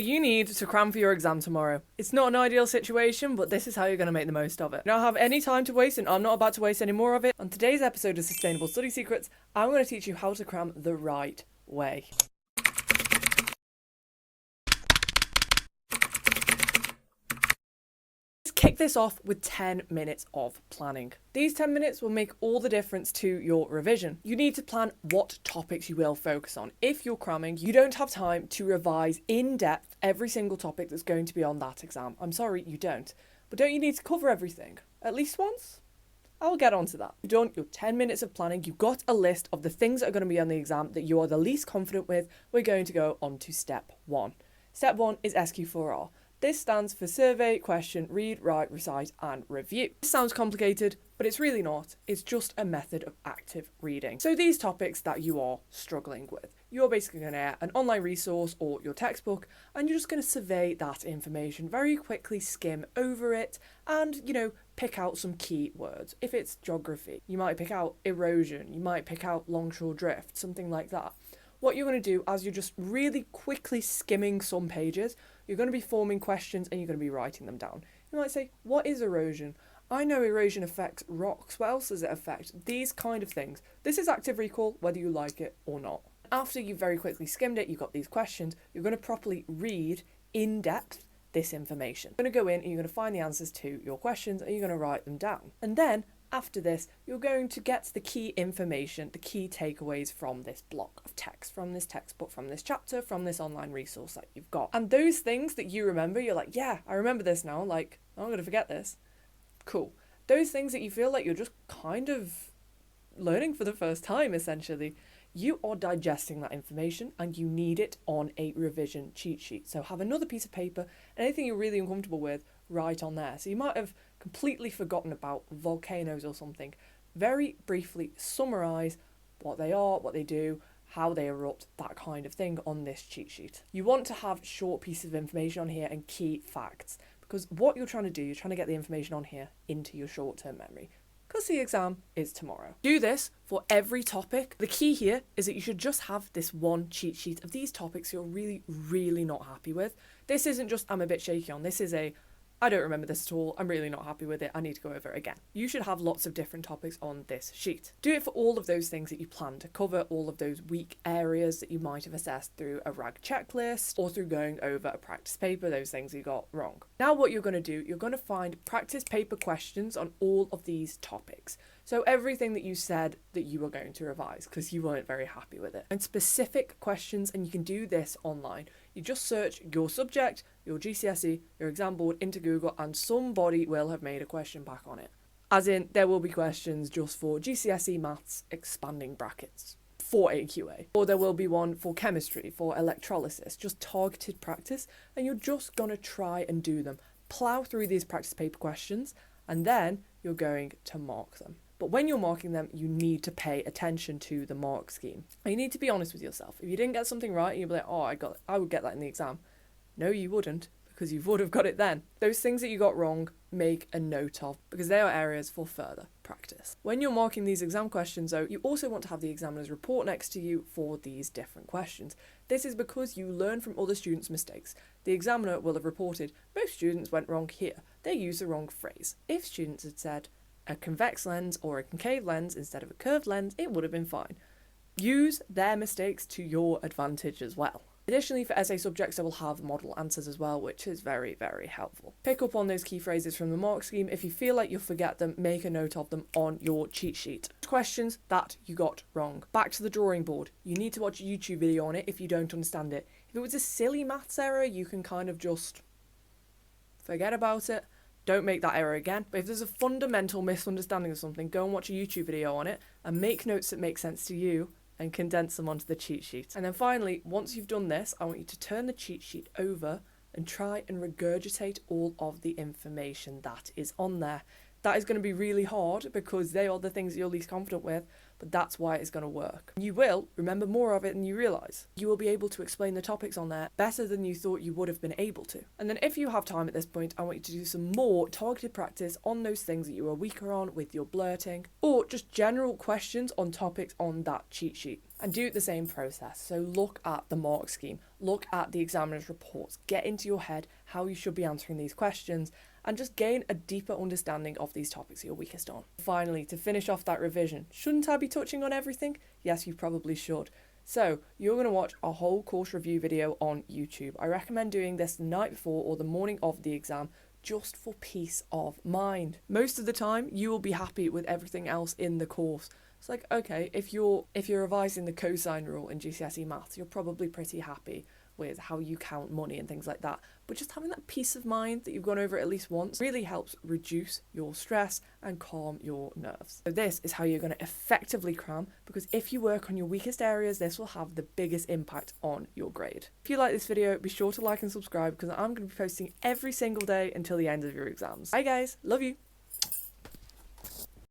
You need to cram for your exam tomorrow. It's not an ideal situation, but this is how you're going to make the most of it. You don't have any time to waste, and I'm not about to waste any more of it. On today's episode of Sustainable Study Secrets, I'm going to teach you how to cram the right way. Kick this off with 10 minutes of planning. These 10 minutes will make all the difference to your revision. You need to plan what topics you will focus on. If you're cramming, you don't have time to revise in depth every single topic that's going to be on that exam. I'm sorry, you don't. But don't you need to cover everything? At least once? I'll get onto that. You've done your 10 minutes of planning. You've got a list of the things that are going to be on the exam that you are the least confident with. We're going to go on to step 1. Step 1 is SQ4R. This stands for survey, question, read, write, recite, and review. This sounds complicated, but it's really not. It's just a method of active reading. So these topics that you are struggling with, you're basically going to get an online resource or your textbook, and you're just going to survey that information, very quickly skim over it, and, pick out some key words. If it's geography, you might pick out erosion, you might pick out longshore drift, something like that. What you're going to do as you're just really quickly skimming some pages, you're going to be forming questions and you're going to be writing them down. You might say, what is erosion? I know erosion affects rocks. What else does it affect? These kind of things. This is active recall, whether you like it or not. After you've very quickly skimmed it, you've got these questions, you're going to properly read in depth this information. You're going to go in and you're going to find the answers to your questions and you're going to write them down. And then after this, you're going to get the key information, the key takeaways from this block of text, from this textbook, from this chapter, from this online resource that you've got. And those things that you remember, you're like, yeah, I remember this now, I'm going to forget this. Cool. Those things that you feel like you're just kind of learning for the first time, essentially, you are digesting that information and you need it on a revision cheat sheet. So have another piece of paper, anything you're really uncomfortable with, write on there. So you might have completely forgotten about volcanoes or something. Very briefly summarise what they are, what they do, how they erupt, that kind of thing on this cheat sheet. You want to have short pieces of information on here and key facts, because what you're trying to do, you're trying to get the information on here into your short-term memory, because the exam is tomorrow. Do this for every topic. The key here is that you should just have this one cheat sheet of these topics you're really, really not happy with. This isn't just, I'm a bit shaky on. This is I don't remember this at all, I'm really not happy with it, I need to go over it again. You should have lots of different topics on this sheet. Do it for all of those things that you plan to cover, all of those weak areas that you might have assessed through a RAG checklist or through going over a practice paper, those things you got wrong. Now what you're going to do, you're going to find practice paper questions on all of these topics. So everything that you said that you were going to revise because you weren't very happy with it. And specific questions, and you can do this online. You just search your subject, your GCSE, your exam board into Google, and somebody will have made a question back on it. As in, there will be questions just for GCSE maths expanding brackets for AQA. Or there will be one for chemistry, for electrolysis, just targeted practice, and you're just going to try and do them. Plough through these practice paper questions, and then you're going to mark them. But when you're marking them, you need to pay attention to the mark scheme. And you need to be honest with yourself. If you didn't get something right, you'll be like, oh, I would get that in the exam. No, you wouldn't, because you would have got it then. Those things that you got wrong, make a note of, because they are areas for further practice. When you're marking these exam questions, though, you also want to have the examiner's report next to you for these different questions. This is because you learn from other students' mistakes. The examiner will have reported, most students went wrong here. They used the wrong phrase. If students had said, a convex lens or a concave lens instead of a curved lens, it would have been fine. Use their mistakes to your advantage as well. Additionally, for essay subjects, they will have model answers as well, which is very, very helpful. Pick up on those key phrases from the mark scheme. If you feel like you'll forget them, make a note of them on your cheat sheet. Questions that you got wrong. Back to the drawing board. You need to watch a YouTube video on it if you don't understand it. If it was a silly maths error, you can kind of just forget about it. Don't make that error again. But if there's a fundamental misunderstanding of something, go and watch a YouTube video on it and make notes that make sense to you and condense them onto the cheat sheet. And then finally, once you've done this, I want you to turn the cheat sheet over and try and regurgitate all of the information that is on there. That is going to be really hard because they are the things that you're least confident with, but that's why it's going to work. You will remember more of it than you realise. You will be able to explain the topics on there better than you thought you would have been able to. And then if you have time at this point, I want you to do some more targeted practice on those things that you are weaker on with your blurting, or just general questions on topics on that cheat sheet. and do the same process. So look at the mark scheme, look at the examiner's reports, get into your head how you should be answering these questions, and just gain a deeper understanding of these topics you're weakest on. Finally, to finish off that revision, shouldn't I be touching on everything? Yes, you probably should. So you're going to watch a whole course review video on YouTube. I recommend doing this the night before or the morning of the exam, just for peace of mind. Most of the time, you will be happy with everything else in the course. It's like, okay, if you're revising the cosine rule in GCSE maths, you're probably pretty happy with how you count money and things like that. But just having that peace of mind that you've gone over it at least once really helps reduce your stress and calm your nerves. So this is how you're going to effectively cram, because if you work on your weakest areas, this will have the biggest impact on your grade. If you like this video, be sure to like and subscribe, because I'm going to be posting every single day until the end of your exams. Bye guys, love you.